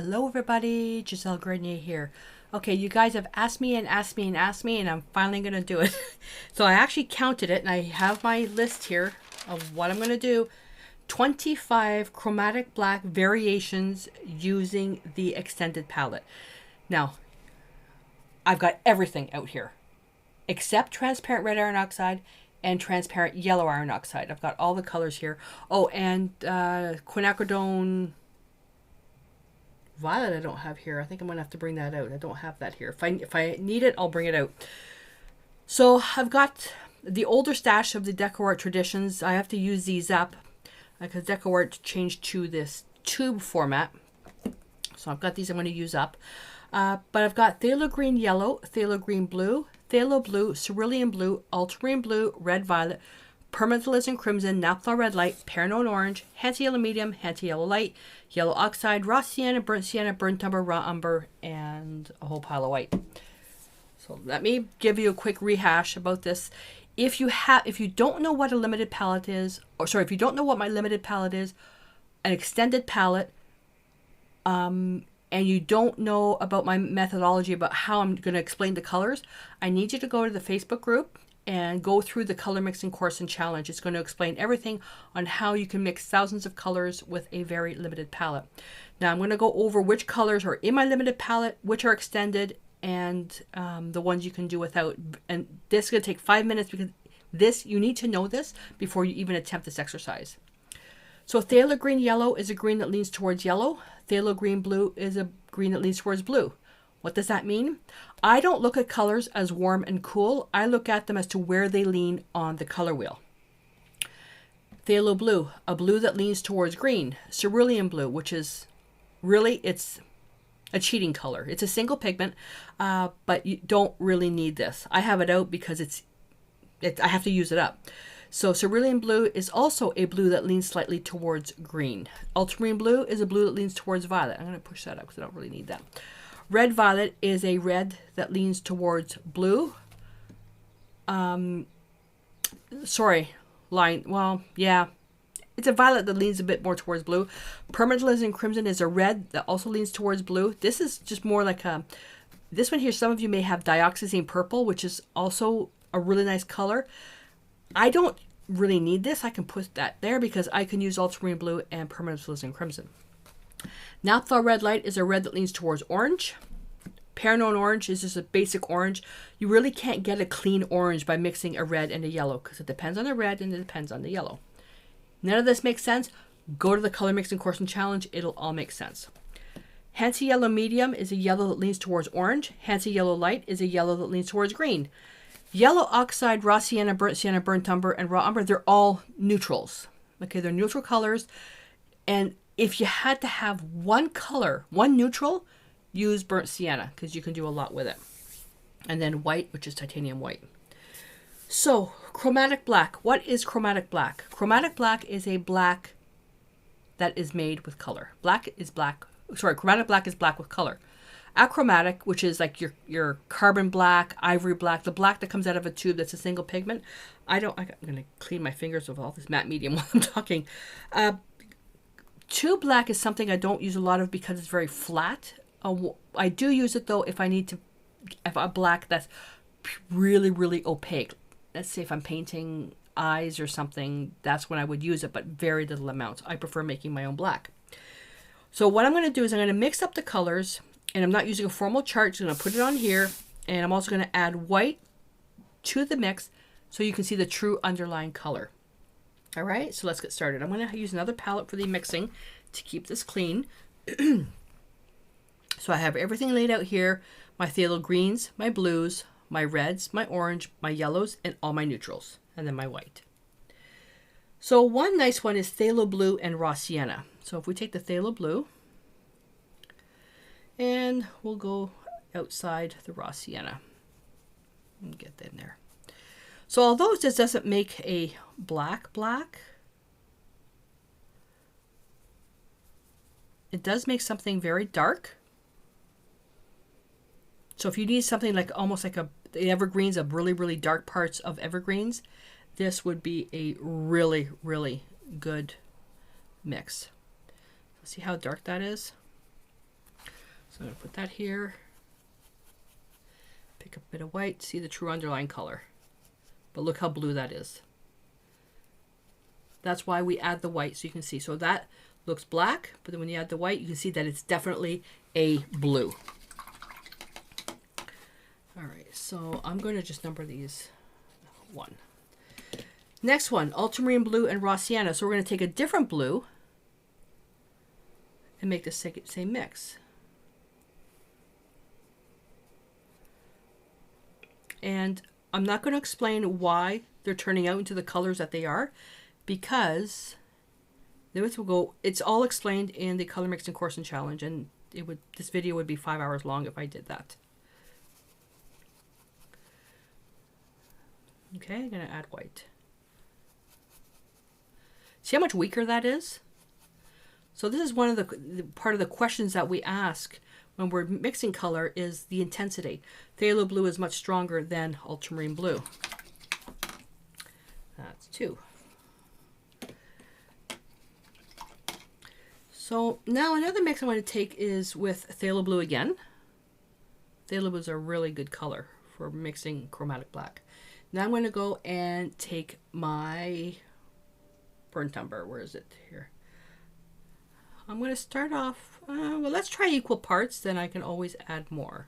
Hello everybody, Gisele Grenier here. Okay, you guys have asked me and asked me and asked me, and I'm finally going to do it. So I actually counted it, and I have my list here of what I'm going to do. 25 chromatic black variations using the extended palette. Now, I've got everything out here, except transparent red iron oxide and transparent yellow iron oxide. I've got all the colors here. Oh, and Quinacridone Violet I don't have here. I think I'm going to have to bring that out. I don't have that here. If I need it, I'll bring it out. So I've got the older stash of the DecoArt Traditions. I have to use these up because DecoArt changed to this tube format. So I've got these I'm going to use up. But I've got Phthalo Green Yellow, Phthalo Green Blue, Phthalo Blue, Cerulean Blue, Ultramarine Blue, Red Violet, Permanent Alizarin Crimson, Naphtha Red Light, Paranoid Orange, Hanty Yellow Medium, Hanty Yellow Light, Yellow Oxide, Raw Sienna, Burnt Umber, Raw Umber, and a whole pile of white. So let me give you a quick rehash about this. If you don't know what a limited palette is, if you don't know what my limited palette is, an extended palette, and you don't know about my methodology about how I'm going to explain the colors, I need you to go to the Facebook group and go through the color mixing course and challenge. It's going to explain everything on how you can mix thousands of colors with a very limited palette. Now I'm going to go over which colors are in my limited palette, which are extended, and the ones you can do without. And this is going to take 5 minutes because you need to know this before you even attempt this exercise. So Phthalo Green Yellow is a green that leans towards yellow. Phthalo Green Blue is a green that leans towards blue. What does that mean? I don't look at colors as warm and cool. I look at them as to where they lean on the color wheel. Phthalo Blue, a blue that leans towards green. Cerulean Blue, which is really, it's a cheating color. It's a single pigment, but you don't really need this. I have it out because I have to use it up. So Cerulean Blue is also a blue that leans slightly towards green. Ultramarine Blue is a blue that leans towards violet. I'm going to push that up because I don't really need that. Red Violet is a red that leans towards blue. Well, yeah. It's a violet that leans a bit more towards blue. Permanent Alizarin Crimson is a red that also leans towards blue. This is just more like this one here, some of you may have Dioxazine Purple, which is also a really nice color. I don't really need this. I can put that there because I can use Ultramarine Blue and Permanent Alizarin Crimson. Naphtha Red Light is a red that leans towards orange. Paranoid Orange is just a basic orange. You really can't get a clean orange by mixing a red and a yellow because it depends on the red and it depends on the yellow. None of this makes sense. Go to the color mixing course and challenge. It'll all make sense. Hanty Yellow Medium is a yellow that leans towards orange. Hanty Yellow Light is a yellow that leans towards green. Yellow Oxide, Raw Sienna, Burnt Umber, and Raw Umber, they're all neutrals. Okay, they're neutral colors. And if you had to have one color, one neutral, use Burnt Sienna because you can do a lot with it. And then white, which is titanium white. So, chromatic black. What is chromatic black? Chromatic black is a black that is made with color. Chromatic black is black with color. Achromatic, which is like your carbon black, ivory black, the black that comes out of a tube that's a single pigment. I'm going to clean my fingers with all this matte medium while I'm talking. Tube black is something I don't use a lot of because it's very flat. I do use it though if a black that's really, really opaque. Let's say if I'm painting eyes or something, that's when I would use it, but very little amounts. I prefer making my own black. So what I'm going to do is I'm going to mix up the colors, and I'm not using a formal chart, so I'm going to put it on here, and I'm also going to add white to the mix so you can see the true underlying color. All right, so let's get started. I'm going to use another palette for the mixing to keep this clean. So I have everything laid out here, my phthalo greens, my blues, my reds, my orange, my yellows, and all my neutrals, and then my white. So one nice one is Phthalo Blue and Raw Sienna. So if we take the Phthalo Blue, and we'll go outside the Raw Sienna and get that in there. So although this doesn't make a black, it does make something very dark. So if you need something like almost like the evergreens of really, really dark parts of evergreens, this would be a really, really good mix. See how dark that is? So I'm going to put that here. Pick up a bit of white, see the true underlying color. But look how blue that is. That's why we add the white, so you can see. So that looks black, but then when you add the white, you can see that it's definitely a blue. All right, so I'm going to just number these 1. Next one, Ultramarine Blue and Raw Sienna. So we're going to take a different blue and make the same mix. And I'm not going to explain why they're turning out into the colors that they are, because this will go. It's all explained in the color mixing course and challenge, and this video would be 5 hours long if I did that. Okay, I'm going to add white. See how much weaker that is? So this is one of the part of the questions that we ask when we're mixing color is the intensity. Phthalo Blue is much stronger than Ultramarine Blue. That's 2. So now another mix I want to take is with Phthalo Blue again. Phthalo Blue is a really good color for mixing chromatic black. Now I'm going to go and take my burnt umber. Where is it? Here. I'm going to start off, well, let's try equal parts, then I can always add more.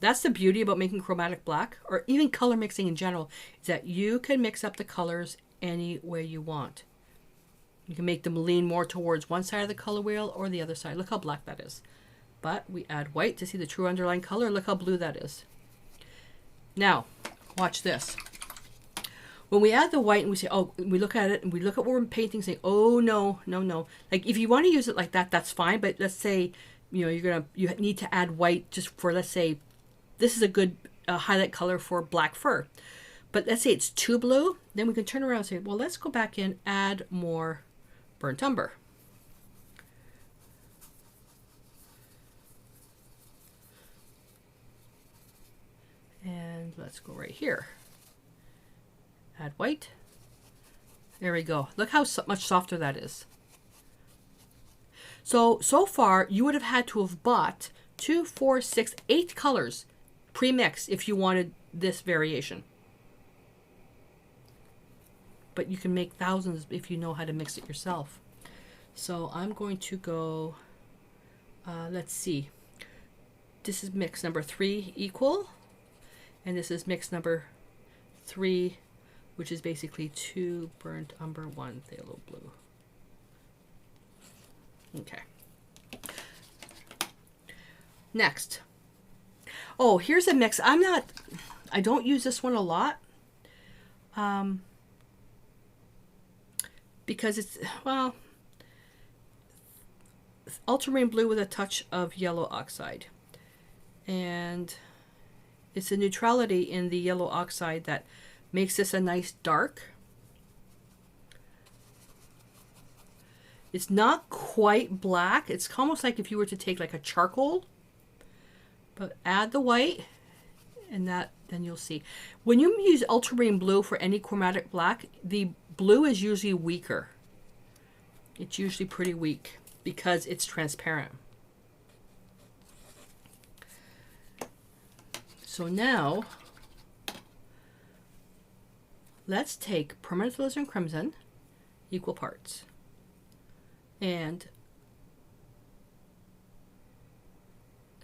That's the beauty about making chromatic black, or even color mixing in general, is that you can mix up the colors any way you want. You can make them lean more towards one side of the color wheel or the other side. Look how black that is. But we add white to see the true underlying color. Look how blue that is. Now, watch this. When we add the white and we say, oh, we look at it and we look at what we're painting, say, oh, no, no, no. Like if you want to use it like that, that's fine. But let's say, you know, you need to add white just for, let's say, this is a good highlight color for black fur. But let's say it's too blue. Then we can turn around and say, well, let's go back in, add more burnt umber. And let's go right here. Add white. There we go. Look how much softer that is. So far, you would have had to have bought 2, 4, 6, 8 colors pre-mixed if you wanted this variation. But you can make thousands if you know how to mix it yourself. So I'm going to go, let's see. This is mix number 3 equal. And this is mix number 3, which is basically 2 burnt umber, 1 phthalo blue. Okay. Next. Oh, here's a mix. I don't use this one a lot. Because it's, well, ultramarine blue with a touch of yellow oxide. And it's a neutrality in the yellow oxide that makes this a nice dark. It's not quite black. It's almost like if you were to take like a charcoal, but add the white and that, then you'll see. When you use ultramarine blue for any chromatic black, the blue is usually weaker. It's usually pretty weak because it's transparent. So now, let's take permanent alizarin crimson, equal parts. And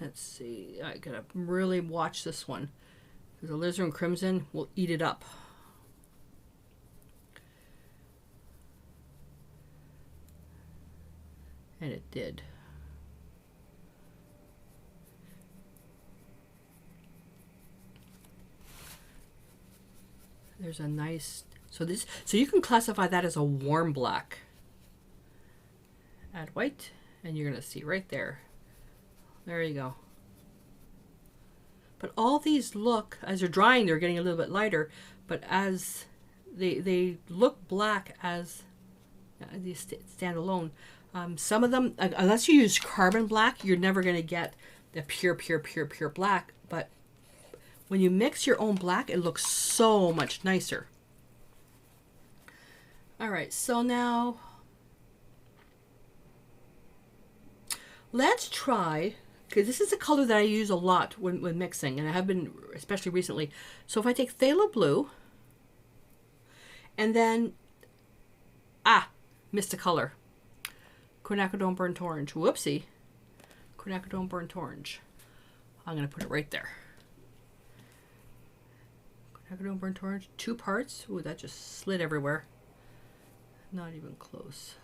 let's see, I gotta really watch this one because alizarin crimson will eat it up. And it did. There's a nice, so you can classify that as a warm black. Add white, and you're gonna see right there. There you go. But all these look, as they're drying, they're getting a little bit lighter, but as they look black as they stand alone. Some of them, unless you use carbon black, you're never gonna get the pure black, but when you mix your own black, it looks so much nicer. All right, so now, let's try, because this is a color that I use a lot when mixing, and I have been, especially recently. So if I take Phthalo Blue, and then, missed a color. Quinacridone Burnt Orange. Whoopsie. Quinacridone Burnt Orange. I'm going to put it right there. Quinacridone Burnt Orange. 2 parts. Ooh, that just slid everywhere. Not even close.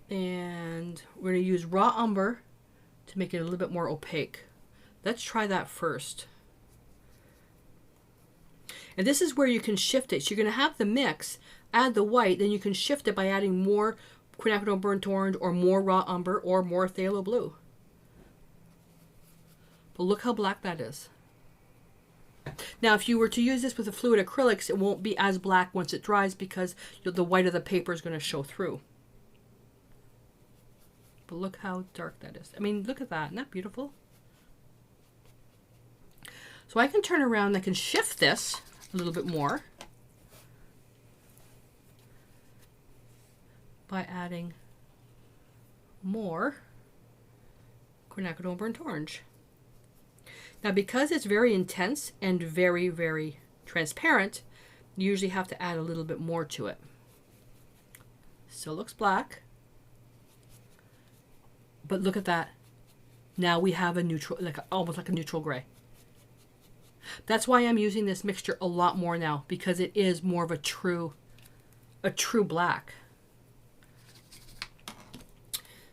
And we're going to use raw umber to make it a little bit more opaque. Let's try that first. And this is where you can shift it. So you're going to have the mix, add the white, then you can shift it by adding more Quinacridone Burnt Orange or more raw umber or more Phthalo Blue. But look how black that is. Now, if you were to use this with the fluid acrylics, it won't be as black once it dries because the white of the paper is going to show through. But look how dark that is. I mean, look at that. Isn't that beautiful? So I can turn around and I can shift this a little bit more by adding more Quinacridone Burnt Orange. Now, because it's very intense and very, very transparent, you usually have to add a little bit more to it. Still looks black. But look at that. Now we have a neutral, almost like a neutral gray. That's why I'm using this mixture a lot more now, because it is more of a true black.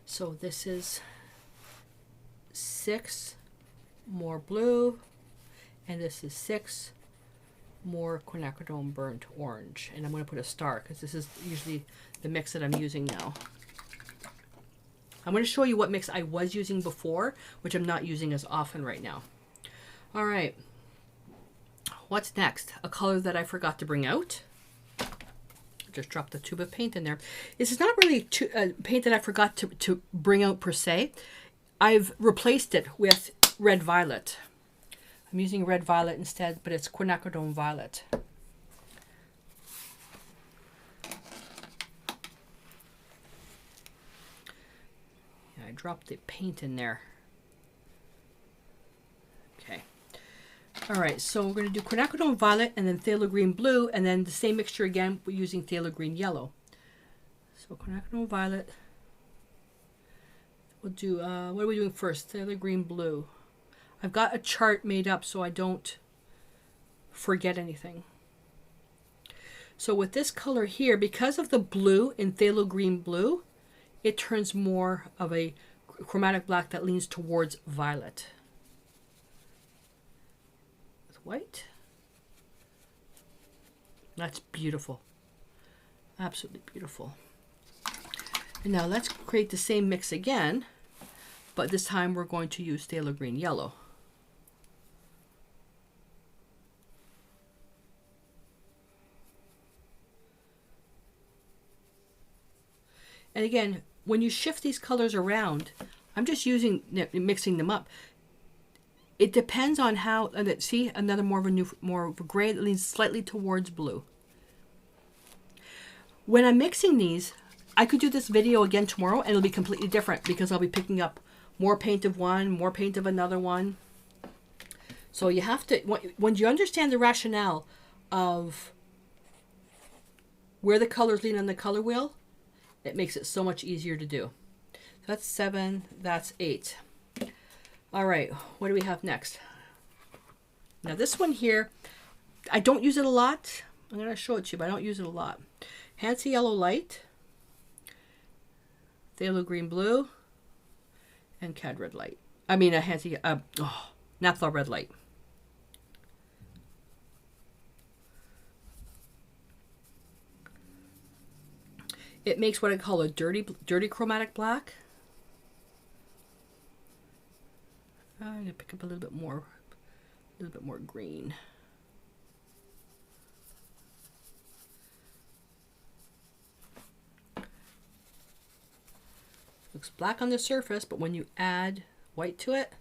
So this is 6 more blue, and this is 6 more Quinacridone Burnt Orange. And I'm going to put a star because this is usually the mix that I'm using now. I'm going to show you what mix I was using before, which I'm not using as often right now. All right. What's next? A color that I forgot to bring out. Just dropped the tube of paint in there. This is not really paint that I forgot to bring out per se. I've replaced it with red violet. I'm using red violet instead, but it's Quinacridone Violet. Yeah, I dropped the paint in there. Okay. All right, so we're going to do Quinacridone Violet and then Phthalo Green Blue, and then the same mixture again, but using Phthalo Green Yellow. So Quinacridone Violet. We'll do, what are we doing first? Phthalo Green Blue. I've got a chart made up so I don't forget anything. So with this color here, because of the blue in Phthalo Green Blue, it turns more of a chromatic black that leans towards violet. With white. That's beautiful. Absolutely beautiful. And now let's create the same mix again, but this time we're going to use Phthalo Green Yellow. And again, when you shift these colors around, I'm just mixing them up. It depends on how, see, another more of a gray that leans slightly towards blue. When I'm mixing these, I could do this video again tomorrow and it'll be completely different because I'll be picking up more paint of one, more paint of another one. So you have to, when you understand the rationale of where the colors lean on the color wheel, it makes it so much easier to do. So that's 7, that's 8. All right, what do we have next? Now this one here, I don't use it a lot. I'm going to show it to you, but I don't use it a lot. Handsy Yellow Light, Phthalo Green Blue, and Cad Red Light. I mean, a Handsy, Naphtha Red Light. It makes what I call a dirty chromatic black. I'm gonna pick up a little bit more green. Looks black on the surface, but when you add white to it.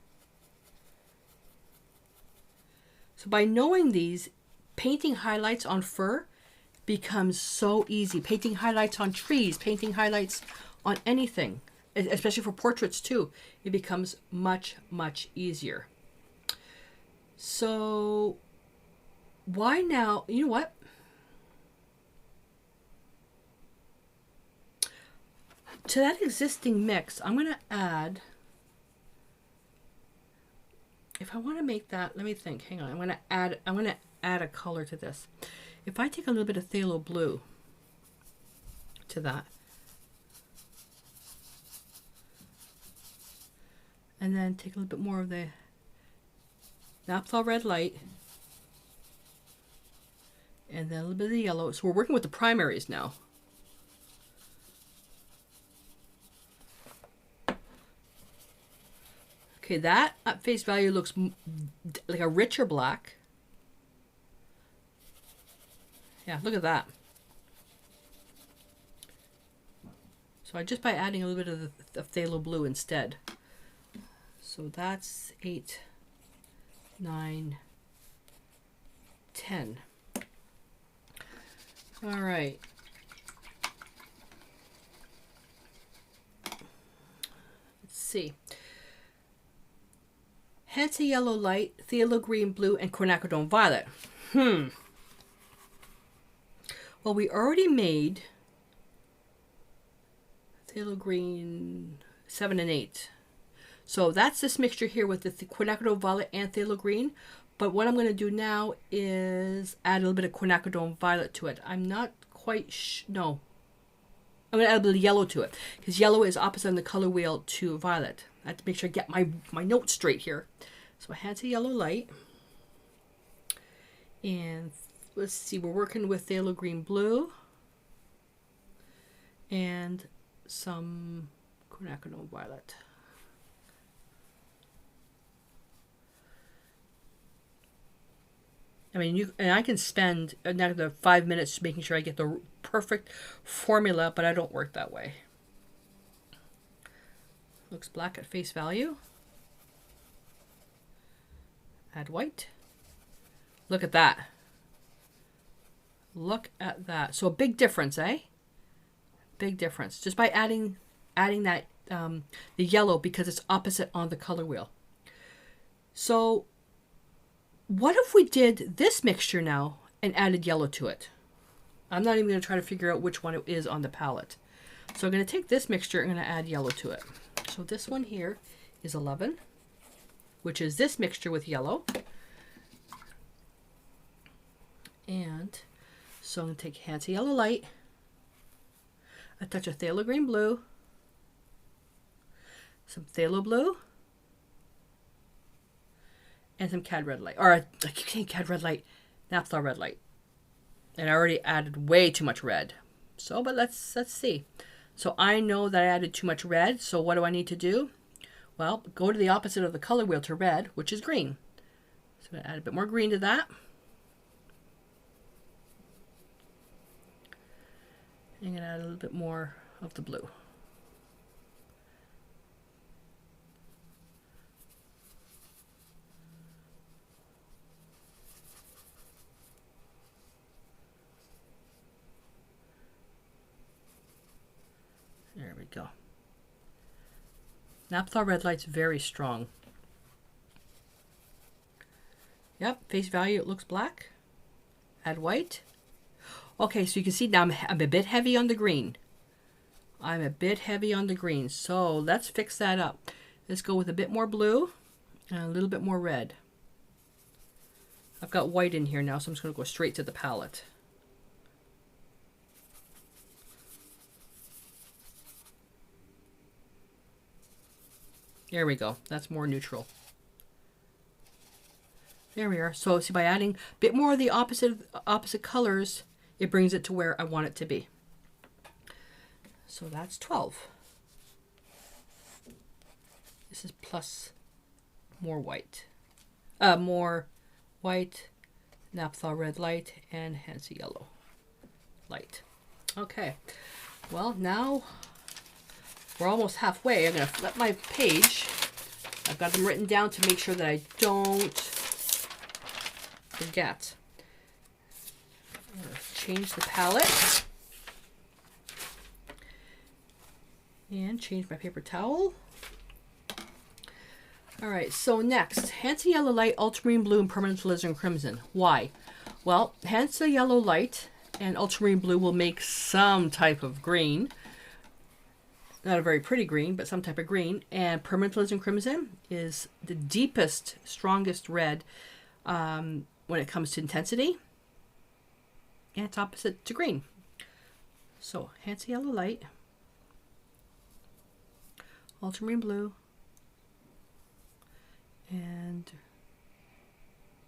So by knowing these, painting highlights on fur becomes so easy. Painting highlights on trees, painting highlights on anything. especially for portraits too, it becomes much, much easier. So why now, you know what? To that existing mix, I'm going to add, if I want to make that, let me think, hang on, I'm going to add a color to this. If I take a little bit of Phthalo Blue to that, and then take a little bit more of the Naphtha Red Light, and then a little bit of the yellow. So we're working with the primaries now. Okay, that at face value looks like a richer black. Yeah, look at that. So I just by adding a little bit of the Phthalo Blue instead. So that's 8, 9, 10. All right. Let's see. Hansa Yellow Light, Phthalo Green Blue, and Quinacridone Violet. Well, we already made Phthalo Green 7 and 8. So that's this mixture here with the Quinacridone Violet and Phthalo Green. But what I'm going to do now is add a little bit of Quinacridone Violet to it. I'm not quite no. I'm going to add a bit of yellow to it, because yellow is opposite on the color wheel to violet. I have to make sure I get my notes straight here. So I had to yellow light. And let's see, we're working with Phthalo Green Blue and some Quinacridone Violet. I mean, I can spend another 5 minutes making sure I get the perfect formula, but I don't work that way. Looks black at face value. Add white. Look at that. Look at that. So a big difference, eh? Big difference. Just by adding that the yellow, because it's opposite on the color wheel. So what if we did this mixture now and added yellow to it? I'm not even going to try to figure out which one it is on the palette. So I'm going to take this mixture and I'm going to add yellow to it. So this one here is 11, which is this mixture with yellow. And so I'm going to take Hansa Yellow Light, a touch of Phthalo Green Blue, some Phthalo Blue, and some Cad Red Light. Or I keep saying Cad Red Light, Naphtha Red Light. And I already added way too much red. So, but let's see. So I know that I added too much red. So what do I need to do? Well, go to the opposite of the color wheel to red, which is green. So I'm going to add a bit more green to that. I'm going to add a little bit more of the blue. There we go. Naphtha Red Light's very strong. Yep, face value, it looks black. Add white. Okay, so you can see now I'm a bit heavy on the green. I'm a bit heavy on the green. So let's fix that up. Let's go with a bit more blue and a little bit more red. I've got white in here now, so I'm just going to go straight to the palette. There we go. That's more neutral. There we are. So see, by adding a bit more of the opposite colors, it brings it to where I want it to be. So that's 12. This is plus more white. More white, Naphtha Red Light, and Hansa Yellow Light. Okay. Well, now we're almost halfway. I'm going to flip my page. I've got them written down to make sure that I don't forget. I'm going to change the palette. And change my paper towel. All right, so next, Hansa Yellow Light, Ultramarine Blue, and Permanent Alizarin Crimson. Why? Well, Hansa Yellow Light and Ultramarine Blue will make some type of green. Not a very pretty green, but some type of green. And Permanent Alizarin Crimson is the deepest, strongest red when it comes to intensity. And it's opposite to green. So, Hansa Yellow Light, Ultramarine Blue, and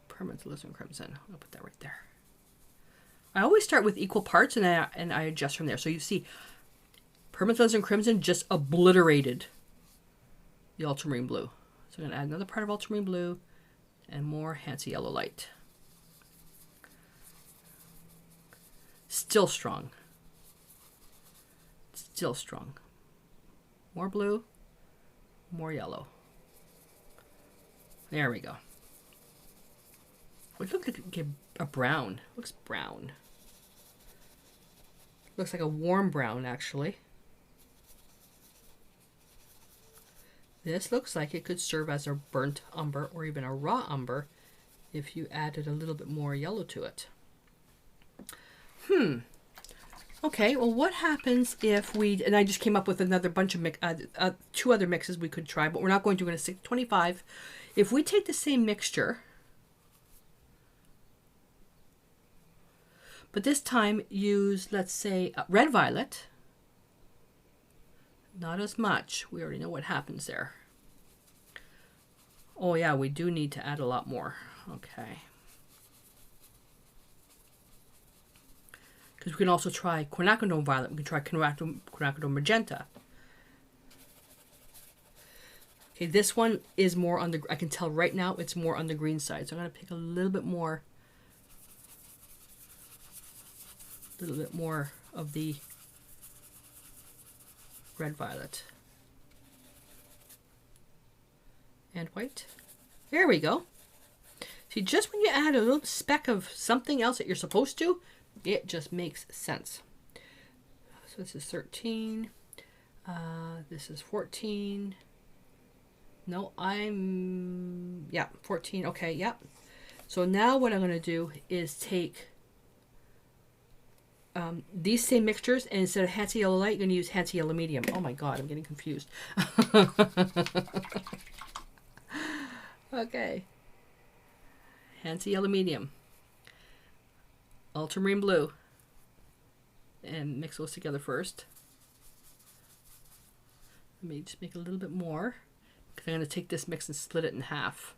Permanent Alizarin Crimson. I'll put that right there. I always start with equal parts and I adjust from there. So you see, Permanent Alizarin Crimson just obliterated the Ultramarine Blue. So I'm going to add another part of Ultramarine Blue and more Hansa Yellow Light. Still strong. Still strong. More blue, more yellow. There we go. It looks like a brown. It looks brown. Looks like a warm brown, actually. This looks like it could serve as a burnt umber or even a raw umber if you added a little bit more yellow to it. Okay, well, what happens if we... And I just came up with another bunch of two other mixes we could try, but we're not going to. We're going to stick to 25. If we take the same mixture, but this time use, let's say, red violet. Not as much. We already know what happens there. Oh yeah, we do need to add a lot more. Okay. Because we can also try Quinacridone Violet. We can try Quinacridone Magenta. Okay, this one is more on the... I can tell right now it's more on the green side. So I'm going to pick a little bit more... of the red violet. And white. There we go. See, just when you add a little speck of something else that you're supposed to, it just makes sense. So this is 13. This is 14. No, yeah, 14. Okay, yep. So now what I'm going to do is take these same mixtures, and instead of Hansa Yellow Light, I'm going to use Hansa Yellow Medium. Oh my god, I'm getting confused. Okay. Hansa Yellow Medium. Ultramarine Blue. And mix those together first. Let me just make a little bit more, because I'm going to take this mix and split it in half.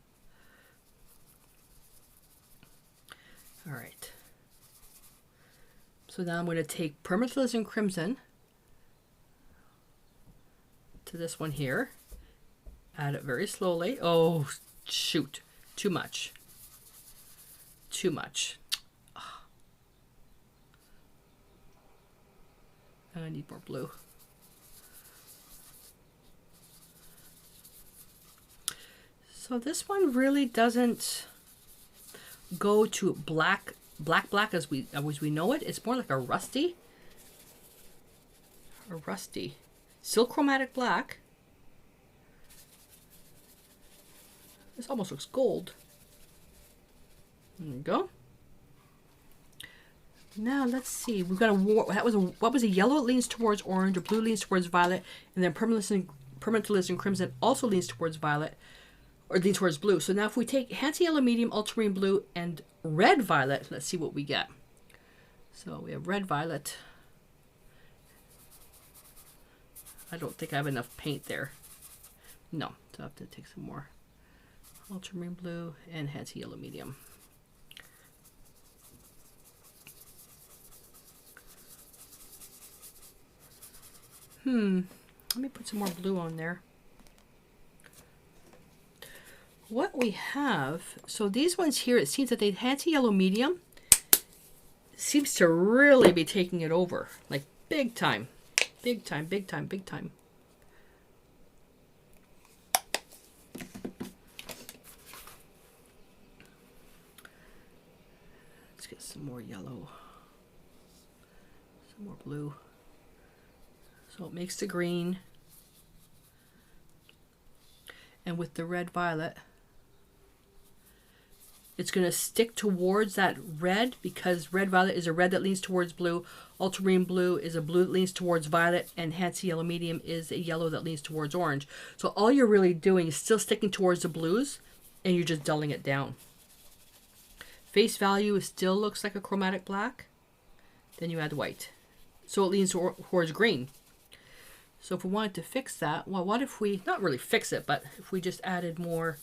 Alright. So now I'm going to take Permanent Alizarin Crimson to this one here. Add it very slowly. Oh, shoot. Too much. Too much. I need more blue. So this one really doesn't go to black as we know it. It's more like a rusty. Still chromatic black. This almost looks gold. There we go. Now let's see. We've got what was a yellow? It leans towards orange. A blue leans towards violet, and then Permanent Alizarin Crimson also leans towards violet, or leans towards blue. So now if we take Hansa Yellow Medium, Ultramarine Blue, and red violet, let's see what we get. So we have red violet. I don't think I have enough paint there. No, so I have to take some more Ultramarine Blue and Hansa Yellow Medium. Let me put some more blue on there. What we have, so these ones here, it seems that the Hansa Yellow Medium seems to really be taking it over. Like big time. Big time, big time, big time. Let's get some more yellow. Some more blue. So it makes the green. And with the red violet, it's going to stick towards that red, because red violet is a red that leans towards blue. Ultramarine blue is a blue that leans towards violet. And Handsy Yellow Medium is a yellow that leans towards orange. So all you're really doing is still sticking towards the blues, and you're just dulling it down. Face value still looks like a chromatic black. Then you add white. So it leans towards green. So if we wanted to fix that, well, what if we, not really fix it, but if we just added more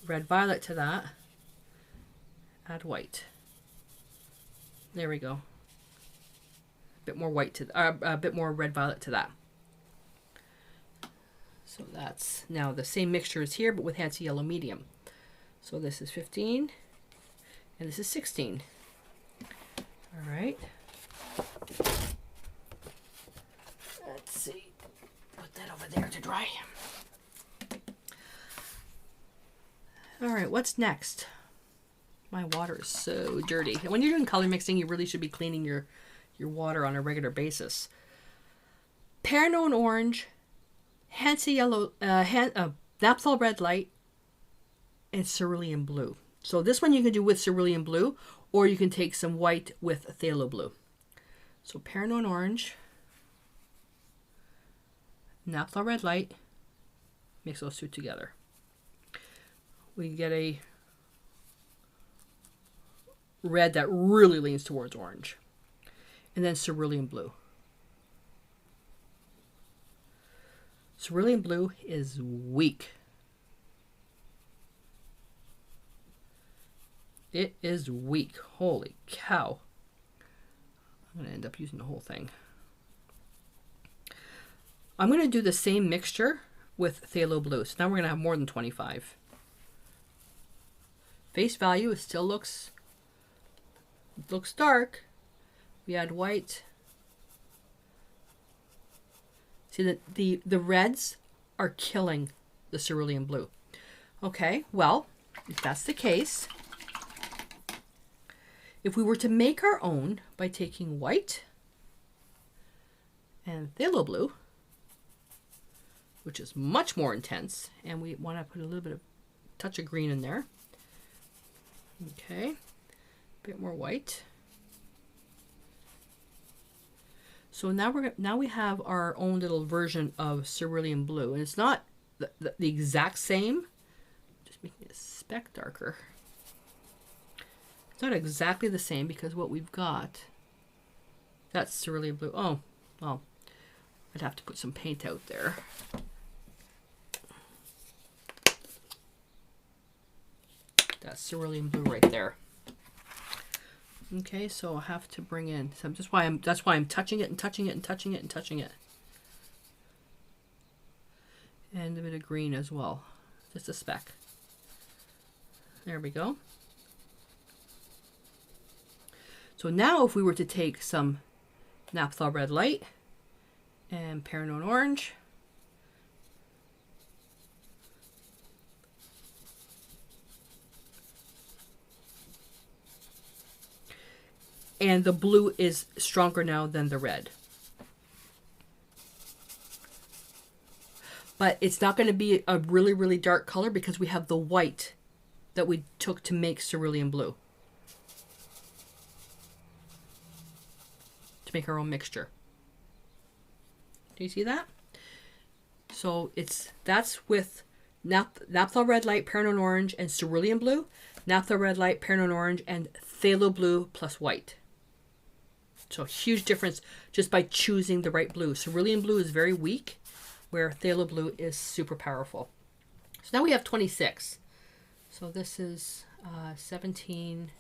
red violet to that, add white. There we go. A bit more white to, a bit more red violet to that. So that's now the same mixture as here, but with Handsy Yellow Medium. So this is 15, and this is 16. All right. Let's see. Put that over there to dry. All right, what's next? My water is so dirty. And when you're doing color mixing, you really should be cleaning your water on a regular basis. Pear orange, Handsy Yellow, Naphthol Red Light, and Cerulean Blue. So this one you can do with Cerulean Blue, or you can take some white with Phthalo Blue. So Pear orange, Naphthol Red Light, mix those two together. We get a red that really leans towards orange. And then Cerulean Blue. Cerulean Blue is weak. It is weak. Holy cow. I'm going to end up using the whole thing. I'm going to do the same mixture with Phthalo Blue. So now we're going to have more than 25. Face value, it still looks dark. We add white. See that the reds are killing the Cerulean Blue. Okay, well, if that's the case, if we were to make our own by taking white and Phthalo Blue, which is much more intense, and we want to put a little bit of touch of green in there. Okay, a bit more white. So now we have our own little version of Cerulean Blue, and it's not the exact same. Just making it a speck darker. It's not exactly the same because what we've got, that's Cerulean Blue. Oh, well, I'd have to put some paint out there. That's Cerulean Blue right there. Okay, so I have to bring in. So that's why I'm touching it and touching it and touching it and touching it. And a bit of green as well, just a speck. There we go. So now, if we were to take some Naphthol Red Light and Pear Orange. And the blue is stronger now than the red. But it's not going to be a really, really dark color because we have the white that we took to make Cerulean Blue. To make our own mixture. Do you see that? So that's with Naphthol Red Light, Pear Orange, and Cerulean Blue. Naphthol Red Light, Pear Orange, and Phthalo Blue plus white. So huge difference just by choosing the right blue. Cerulean Blue is very weak, where Phthalo Blue is super powerful. So now we have 26. So this is 17,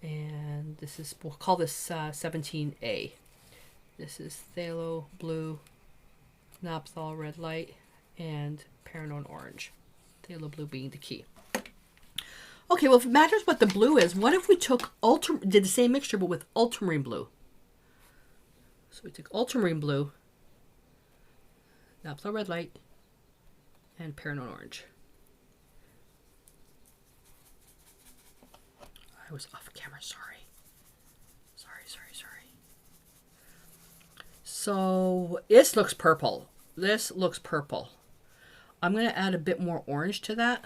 and this is, we'll call this 17A. This is Phthalo Blue, Naphthol Red Light, and Pear Orange. Phthalo Blue being the key. Okay, well, if it matters what the blue is, what if we did the same mixture but with Ultramarine Blue? So we took Ultramarine Blue, Naphthol Red Light, and Pear Orange. I was off camera, sorry. So this looks purple. This looks purple. I'm going to add a bit more orange to that.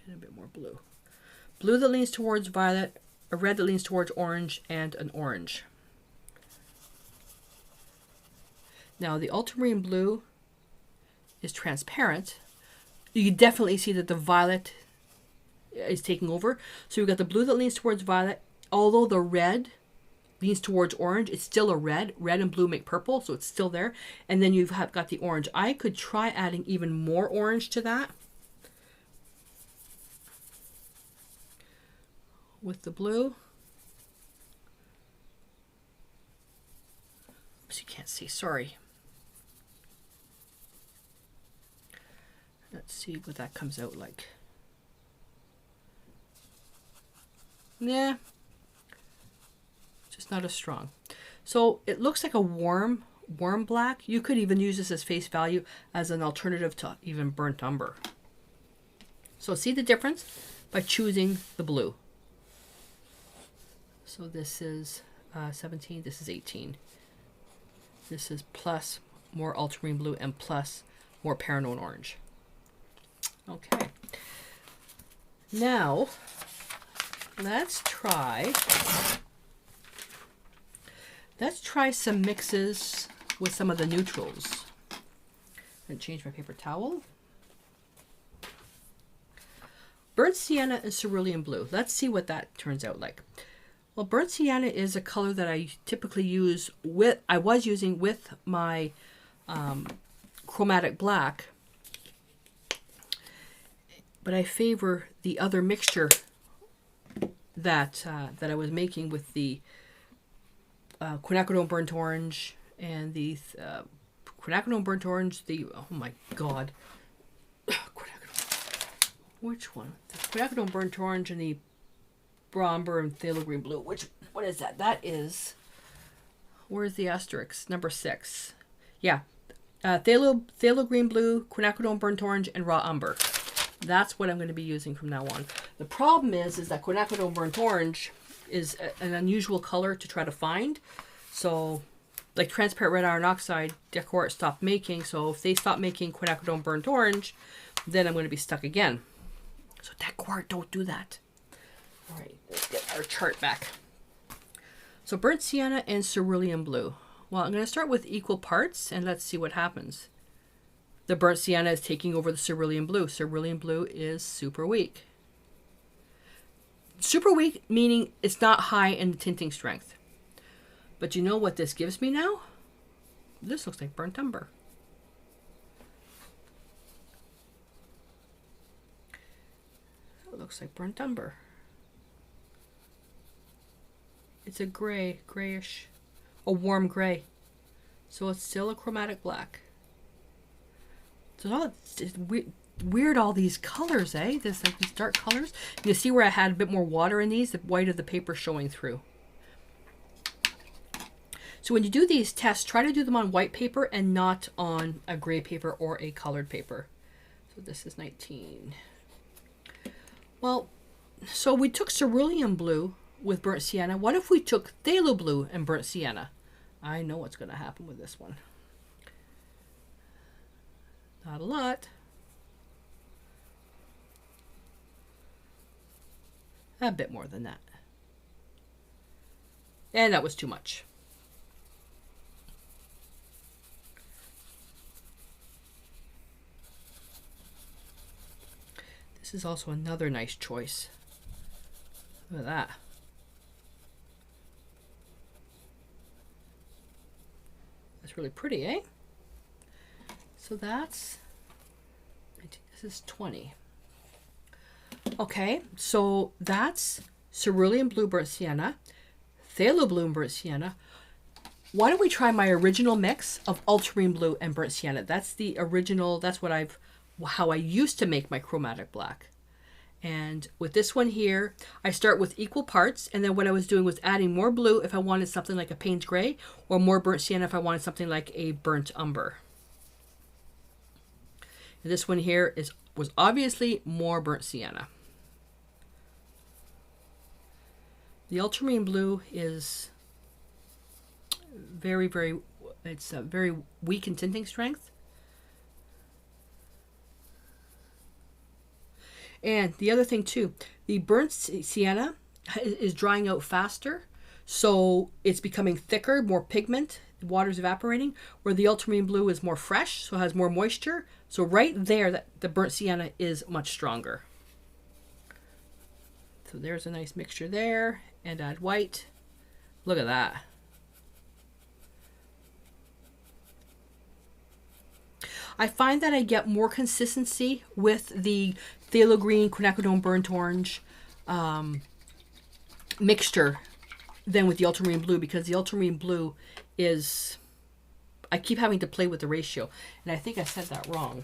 And a bit more blue. Blue that leans towards violet, a red that leans towards orange, and an orange. Now the ultramarine blue is transparent. You can definitely see that the violet is taking over. So we've got the blue that leans towards violet. Although the red leans towards orange, it's still a red. Red and blue make purple, so it's still there. And then you've got the orange. I could try adding even more orange to that with the blue. Oops, you can't see, sorry. Let's see what that comes out like. Yeah, just not as strong. So it looks like a warm black. You could even use this as face value as an alternative to even burnt umber. So see the difference by choosing the blue. So this is 17, this is 18. This is plus more ultramarine blue and plus more Paranone orange. Okay. Now, let's try some mixes with some of the neutrals. I'm going to change my paper towel. Burnt sienna and cerulean blue. Let's see what that turns out like. Well, burnt sienna is a color that I typically use with, I was using with my chromatic black, but I favor the other mixture that I was making with the Quinacridone burnt orange and the Quinacridone burnt orange, oh my god, which one? The Quinacridone burnt orange and the Umber and Phthalo green blue. What is that? That is, where's the asterisk? Number 6. Yeah. Phthalo green blue, Quinacridone burnt orange, and raw umber. That's what I'm going to be using from now on. The problem is that Quinacridone burnt orange is an unusual color to try to find. So, like transparent red iron oxide, Decor Art stopped making. So if they stop making Quinacridone burnt orange, then I'm going to be stuck again. So Decor Art, don't do that. All right, let's get our chart back. So burnt sienna and cerulean blue. Well, I'm going to start with equal parts and let's see what happens. The burnt sienna is taking over the cerulean blue. Cerulean blue is super weak. Super weak meaning it's not high in tinting strength. But you know what this gives me now? This looks like burnt umber. It looks like burnt umber. It's a grayish, a warm gray. So it's still a chromatic black. So it's weird all these colors, eh? There's like these dark colors. You see where I had a bit more water in these, the white of the paper showing through. So when you do these tests, try to do them on white paper and not on a gray paper or a colored paper. So this is 19. Well, so we took cerulean blue with burnt sienna. What if we took phthalo blue and burnt sienna? I know what's going to happen with this one. Not a lot. A bit more than that. And that was too much. This is also another nice choice. Look at that. That's really pretty, eh? So that's, this is 20. Okay, so that's cerulean blue burnt sienna, phthalo blue and burnt sienna. Why don't we try my original mix of ultramarine blue and burnt sienna? That's the original, that's what how I used to make my chromatic black. And with this one here, I start with equal parts, and then what I was doing was adding more blue if I wanted something like a Payne's Gray, or more burnt sienna if I wanted something like a burnt umber. And this one here was obviously more burnt sienna. The ultramarine blue is it's very weak in tinting strength. And the other thing too, the burnt sienna is drying out faster, so it's becoming thicker, more pigment, the water's evaporating, where the ultramarine blue is more fresh, so it has more moisture. So right there, the burnt sienna is much stronger. So there's a nice mixture there, and add white. Look at that. I find that I get more consistency with the phthalo green, quinacridone burnt orange mixture than with the ultramarine blue, because the ultramarine blue is, I keep having to play with the ratio, and I think I said that wrong.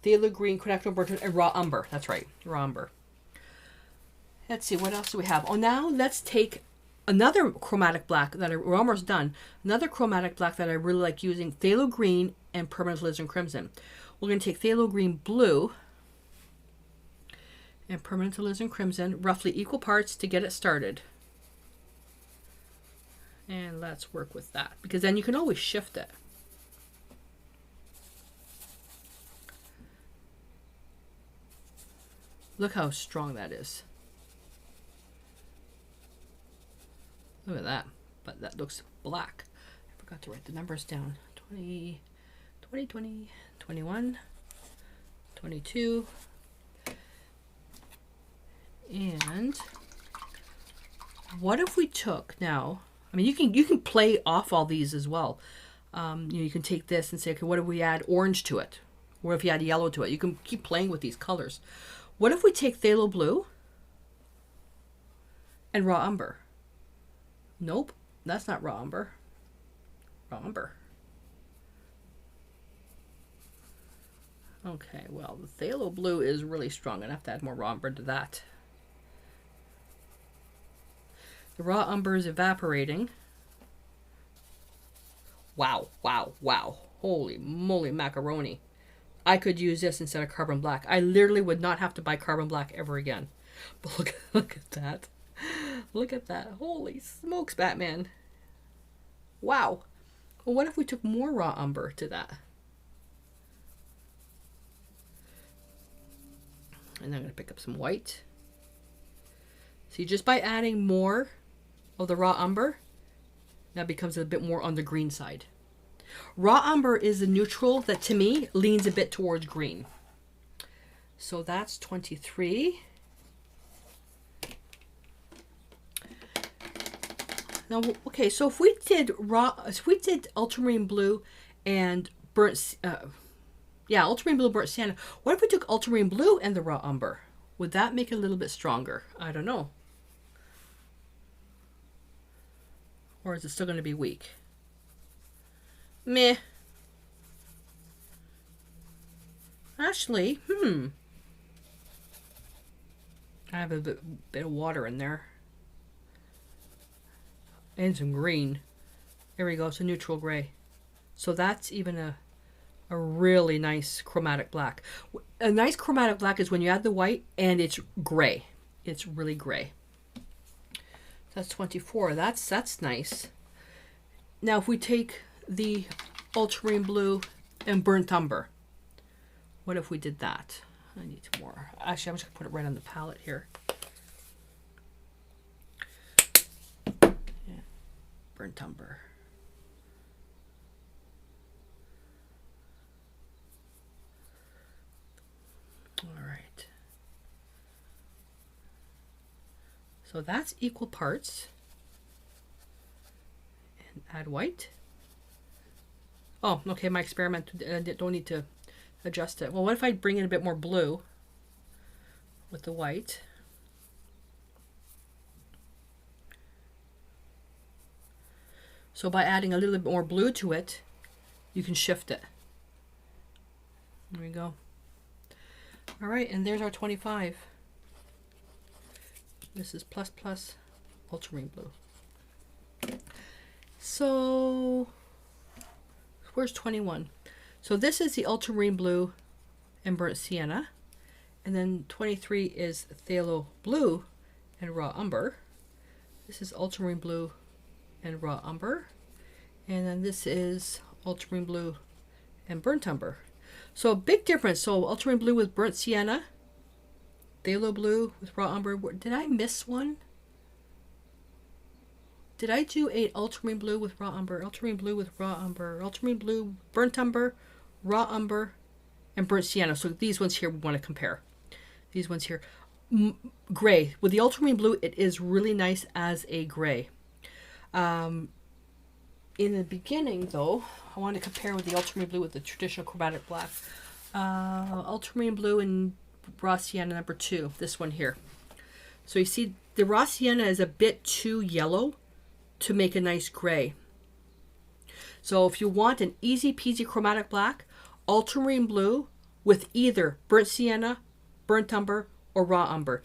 Phthalo green, quinacridone burnt orange, and raw umber. That's right, raw umber. Let's see, what else do we have? Oh, now let's take another chromatic black that we're almost done. Another chromatic black that I really like using, phthalo green and permanent alizarin crimson. We're going to take phthalo green blue and permanent alizarin crimson, roughly equal parts to get it started. And let's work with that, because then you can always shift it. Look how strong that is. Look at that. But that looks black. I forgot to write the numbers down. 20, 20, 20, 21, 22. And what if we took now, I mean, you can play off all these as well. You can take this and say, okay, what if we add orange to it? Or if you add yellow to it? You can keep playing with these colors. What if we take phthalo blue and raw umber? Nope, that's not raw umber. Raw umber. Okay, well, the phthalo blue is really strong enough to add more raw umber to that. The raw umber is evaporating. Wow, wow, wow. Holy moly macaroni. I could use this instead of carbon black. I literally would not have to buy carbon black ever again. But look at that. Look at that. Holy smokes, Batman. Wow. Well, what if we took more raw umber to that? And I'm going to pick up some white. See, just by adding more of the raw umber, that becomes a bit more on the green side. Raw umber is a neutral that, to me, leans a bit towards green. So that's 23. Now, okay, so if we did ultramarine blue and burnt, ultramarine blue, burnt sienna. What if we took ultramarine blue and the raw umber? Would that make it a little bit stronger? I don't know. Or is it still going to be weak? Meh. Actually, I have a bit of water in there. And some green. There we go, it's a neutral gray. So that's even a really nice chromatic black. A nice chromatic black is when you add the white and it's gray. It's really gray. That's 24. That's nice. Now if we take the ultramarine blue and burnt umber, what if we did that? I need more. Actually, I'm just gonna put it right on the palette here. Yeah. Burnt umber. All right. So that's equal parts. And add white. Oh, okay, my experiment, don't need to adjust it. Well, what if I bring in a bit more blue with the white? So by adding a little bit more blue to it, you can shift it. There we go. All right, and there's our 25. This is plus ultramarine blue. So where's 21? So this is the ultramarine blue and burnt sienna, and then 23 is phthalo blue and raw umber. This is ultramarine blue and raw umber. And then this is ultramarine blue and burnt umber. So a big difference. So ultramarine blue with burnt sienna, phthalo blue with raw umber. Did I miss one? Did I do a ultramarine blue with raw umber? Ultramarine blue with raw umber. Ultramarine blue, burnt umber, raw umber, and burnt sienna. So these ones here we want to compare. These ones here. Gray. With the ultramarine blue, it is really nice as a gray. In the beginning, though, I want to compare with the ultramarine blue with the traditional chromatic black. Ultramarine blue and raw sienna number 2. This one here. So you see, the raw sienna is a bit too yellow to make a nice gray. So if you want an easy peasy chromatic black, ultramarine blue with either burnt sienna, burnt umber, or raw umber.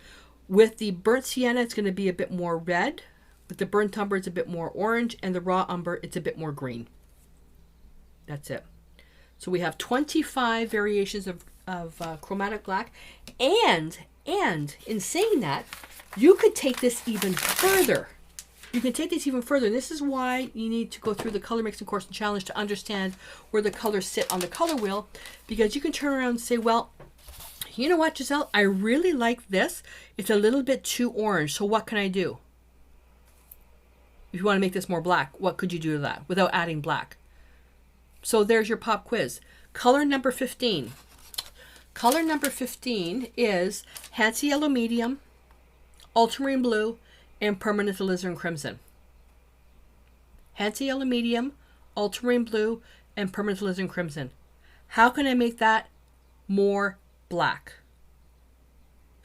With the burnt sienna, it's going to be a bit more red. With the burnt umber, it's a bit more orange. And the raw umber, it's a bit more green. That's it. So we have 25 variations of chromatic black. And in saying that, you could take this even further. You can take this even further. This is why you need to go through the color mixing course and challenge to understand where the colors sit on the color wheel, because you can turn around and say, well, you know what, Gisele, I really like this. It's a little bit too orange. So what can I do? If you want to make this more black, what could you do to that without adding black? So there's your pop quiz. Color number 15. Color number 15 is Handsy Yellow Medium, Ultramarine Blue, and Permanent Alizarin Crimson. Handsy Yellow Medium, Ultramarine Blue, and Permanent Alizarin Crimson. How can I make that more black?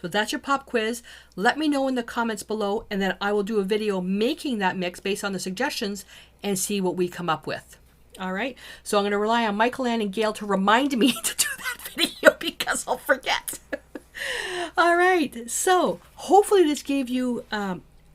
So that's your pop quiz. Let me know in the comments below, and then I will do a video making that mix based on the suggestions and see what we come up with. All right. So I'm going to rely on Michael Ann and Gail to remind me to do that video because I'll forget. All right. So hopefully this gave you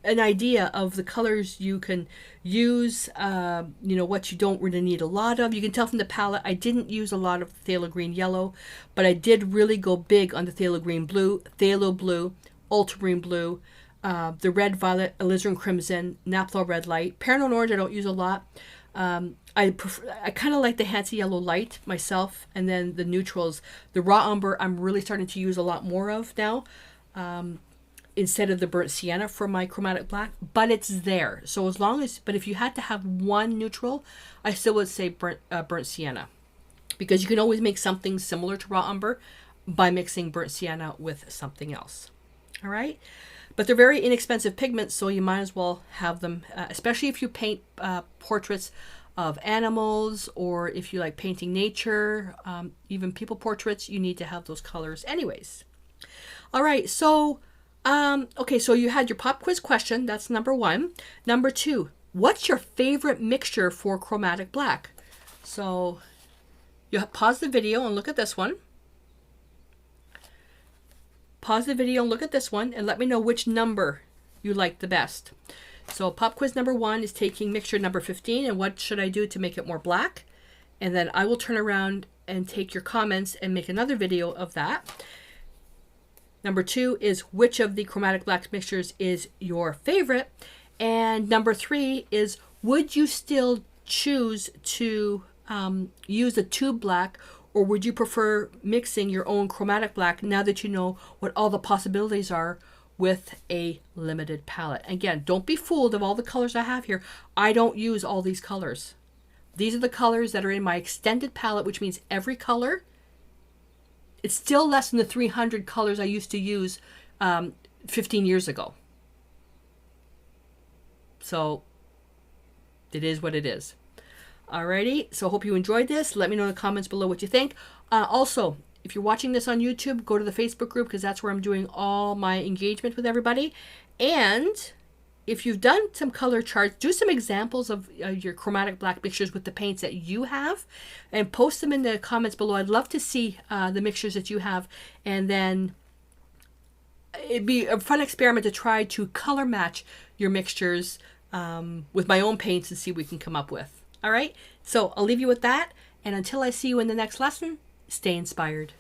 an idea of the colors you can use, what you don't really need a lot of. You can tell from the palette, I didn't use a lot of phthalo green yellow, but I did really go big on the phthalo green blue, phthalo blue, ultramarine blue, the red violet, alizarin crimson, naphtha red light. Paranone orange I don't use a lot. I kind of like the Handsy Yellow Light myself, and then the neutrals. The raw umber I'm really starting to use a lot more of now. Instead of the burnt sienna for my chromatic black, but it's there. So as long as, but if you had to have one neutral, I still would say burnt sienna, because you can always make something similar to raw umber by mixing burnt sienna with something else. All right. But they're very inexpensive pigments, so you might as well have them, especially if you paint portraits of animals, or if you like painting nature, even people portraits, you need to have those colors anyways. All right. So okay, so you had your pop quiz question. That's number 1. Number 2, what's your favorite mixture for chromatic black? So you pause the video and look at this one. Pause the video and look at this one and let me know which number you like the best. So pop quiz number 1 is taking mixture number 15 and what should I do to make it more black? And then I will turn around and take your comments and make another video of that. Number 2 is which of the chromatic black mixtures is your favorite? And number 3 is, would you still choose to use a tube black, or would you prefer mixing your own chromatic black now that you know what all the possibilities are with a limited palette? Again, don't be fooled of all the colors I have here. I don't use all these colors. These are the colors that are in my extended palette, which means every color. It's still less than the 300 colors I used to use 15 years ago. So it is what it is. Alrighty, so hope you enjoyed this. Let me know in the comments below what you think. Also, if you're watching this on YouTube, go to the Facebook group, because that's where I'm doing all my engagement with everybody. And if you've done some color charts, do some examples of your chromatic black mixtures with the paints that you have, and post them in the comments below. I'd love to see the mixtures that you have, and then it'd be a fun experiment to try to color match your mixtures with my own paints and see what we can come up with. All right, so I'll leave you with that, and until I see you in the next lesson, stay inspired.